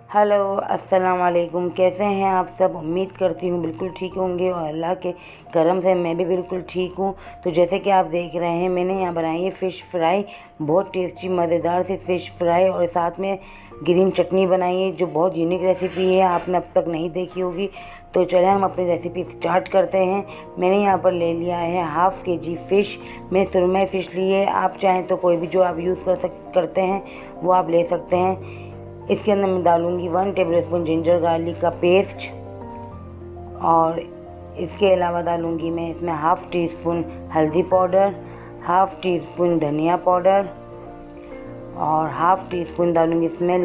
Hello, अस्सलाम वालेकुम। कैसे हैं आप सब? उम्मीद करती हूँ बिल्कुल ठीक होंगे और अल्लाह के करम से मैं भी बिल्कुल ठीक हूँ। तो जैसे कि आप देख रहे हैं, मैंने यहाँ बनाई है फ़िश फ्राई। बहुत टेस्टी मज़ेदार सी फ़िश फ्राई और साथ में ग्रीन चटनी बनाई है, जो बहुत यूनिक रेसिपी है, आपने अब तक नहीं देखी होगी। तो चलें हम अपनी रेसिपी स्टार्ट करते हैं। मैंने यहाँ पर ले लिया है हाफ़ kg फ़िश। मैं सुरमई फ़िश ली है। आप चाहें तो कोई भी जो आप यूज़ करते हैं वो आप ले सकते हैं। इसके अंदर मैं डालूँगी 1 टेबलस्पून जिंजर गार्लिक का पेस्ट और इसके अलावा डालूँगी मैं इसमें हाफ़ टी स्पून हल्दी पाउडर, हाफ़ टी स्पून धनिया पाउडर और हाफ़ टी स्पून डालूँगी इसमें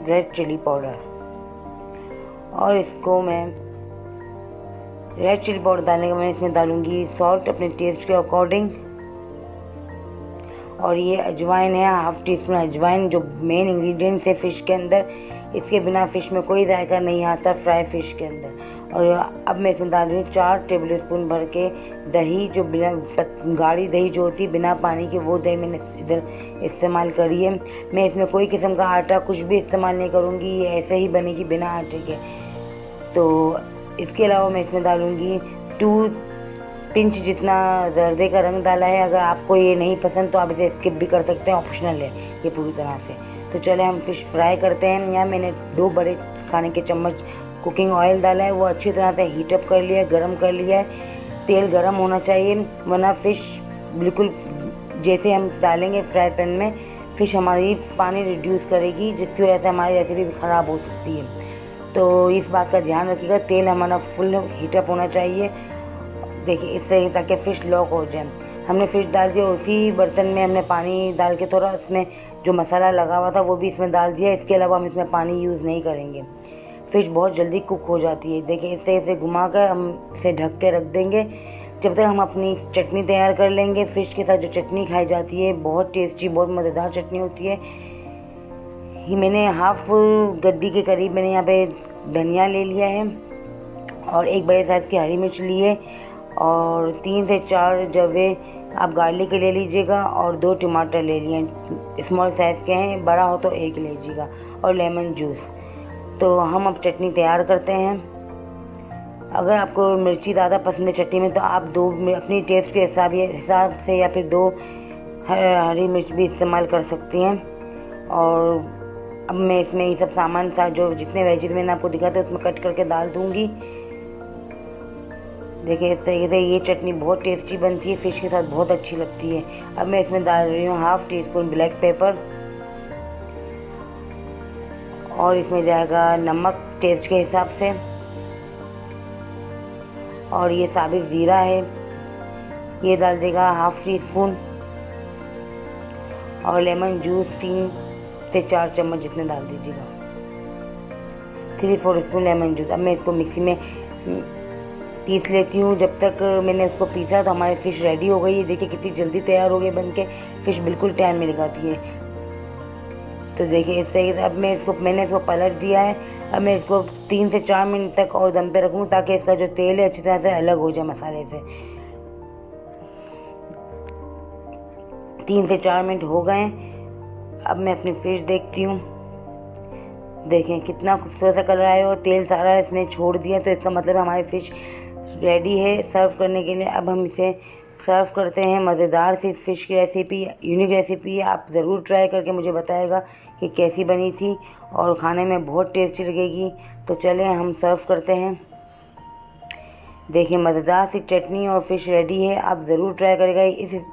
रेड चिली पाउडर। और इसको मैं रेड चिली पाउडर डालने के बाद इसमें डालूँगी सॉल्ट अपने टेस्ट के अकॉर्डिंग। और ये अजवाइन है, हाफ़ टी स्पून अजवाइन, जो मेन इंग्रेडिएंट्स है फ़िश के अंदर। इसके बिना फ़िश में कोई जायका नहीं आता फ्राई फ़िश के अंदर। और अब मैं इसमें डाल रही हूँ 4 टेबलस्पून भर के दही, जो बिना गाढ़ी दही जो होती है बिना पानी की, वो दही मैंने इधर इस्तेमाल करी है। मैं इसमें कोई किस्म का आटा कुछ भी इस्तेमाल नहीं करूँगी, ये ऐसे ही बनेगी बिना आटे के। तो इसके अलावा मैं इसमें डालूँगी 2 पिंच जितना जर्दे का रंग डाला है। अगर आपको ये नहीं पसंद तो आप इसे स्किप भी कर सकते हैं, ऑप्शनल है ये पूरी तरह से। तो चले हम फ़िश फ्राई करते हैं। यहाँ मैंने 2 बड़े खाने के चम्मच कुकिंग ऑयल डाला है, वो अच्छी तरह से हीटअप कर लिया है, गरम कर लिया है। तेल गरम होना चाहिए, वरना फ़िश बिल्कुल जैसे हम डालेंगे फ्राई पैन में, फ़िश हमारी पानी रिड्यूस करेगी, जिसकी वजह से हमारी रेसिपी भी ख़राब हो सकती है। तो इस बात का ध्यान रखिएगा, तेल हमारा फुल हीटअप होना चाहिए। देखिए इस तरह, ताकि फ़िश लॉक हो जाए। हमने फ़िश डाल दिया, उसी बर्तन में हमने पानी डाल के थोड़ा उसमें जो मसाला लगा हुआ था वो भी इसमें डाल दिया। इसके अलावा हम इसमें पानी यूज़ नहीं करेंगे, फ़िश बहुत जल्दी कुक हो जाती है। देखिए इस तरह से घुमा कर हम इसे ढक के रख देंगे जब तक हम अपनी चटनी तैयार कर लेंगे। फ़िश के साथ जो चटनी खाई जाती है बहुत टेस्टी, बहुत मज़ेदार चटनी होती है। ये मैंने हाफ़ गड्डी के करीब मैंने यहाँ पे धनिया ले लिया है और 1 बड़े साइज़ की हरी मिर्च ली है और 3 से 4 जवे आप गार्लिक के ले लीजिएगा और 2 टमाटर ले लिए, स्मॉल साइज़ के हैं, बड़ा हो तो 1 लीजिएगा और लेमन जूस। तो हम अब चटनी तैयार करते हैं। अगर आपको मिर्ची ज़्यादा पसंद है चटनी में तो आप 2 अपनी टेस्ट के हिसाब से या फिर 2 हरी मिर्च भी इस्तेमाल कर सकती हैं। और अब मैं इसमें ये सब सामान जो जितने वेजिज मैंने आपको दिखा था उसमें कट करके डाल दूँगी। देखिए इस तरीके से ये चटनी बहुत टेस्टी बनती है, फ़िश के साथ बहुत अच्छी लगती है। अब मैं इसमें डाल रही हूँ half tea spoon black pepper और इसमें जाएगा नमक टेस्ट के हिसाब से। और ये साबित ज़ीरा है, ये डाल देगा हाफ़ टी स्पून और लेमन जूस 3 से 4 चम्मच जितने डाल दीजिएगा, 3-4 स्पून लेमन जूस। अब मैं इसको मिक्सी में पीस लेती हूँ। जब तक मैंने उसको पीसा तो हमारी फ़िश रेडी हो गई है। देखिए कितनी जल्दी तैयार हो गई बनके, फ़िश बिल्कुल टाइम में लगाती है। तो देखिए इस तरीके से अब मैंने इसको पलट दिया है। अब मैं इसको 3 से 4 मिनट तक और दम पे रखूँ ताकि इसका जो तेल है अच्छी तरह से अलग हो जाए मसाले से। 3 से 4 मिनट हो गए। अब मैं अपनी फ़िश देखती हूँ। देखें कितना खूबसूरत सा कलर आया और तेल सारा इसने छोड़ दिया, तो इसका मतलब हमारी फ़िश रेडी है सर्व करने के लिए। अब हम इसे सर्व करते हैं। मज़ेदार सी फ़िश की रेसिपी, यूनिक रेसिपी है, आप ज़रूर ट्राई करके मुझे बताएगा कि कैसी बनी थी और खाने में बहुत टेस्टी लगेगी। तो चलें हम सर्व करते हैं। देखिए मज़ेदार सी चटनी और फ़िश रेडी है, आप ज़रूर ट्राई करेगा।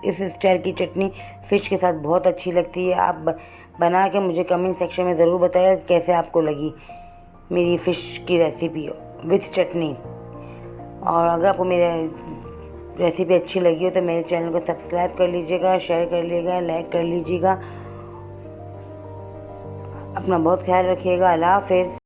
इस स्टाइल की चटनी फ़िश के साथ बहुत अच्छी लगती है। आप बना के मुझे कमेंट सेक्शन में ज़रूर बताइएगा कैसे आपको लगी मेरी फ़िश की रेसिपी विथ चटनी। और अगर आपको मेरी रेसिपी अच्छी लगी हो तो मेरे चैनल को सब्सक्राइब कर लीजिएगा, शेयर कर लीजिएगा, लाइक कर लीजिएगा। अपना बहुत ख्याल रखिएगा। अल्लाह हाफ़िज़।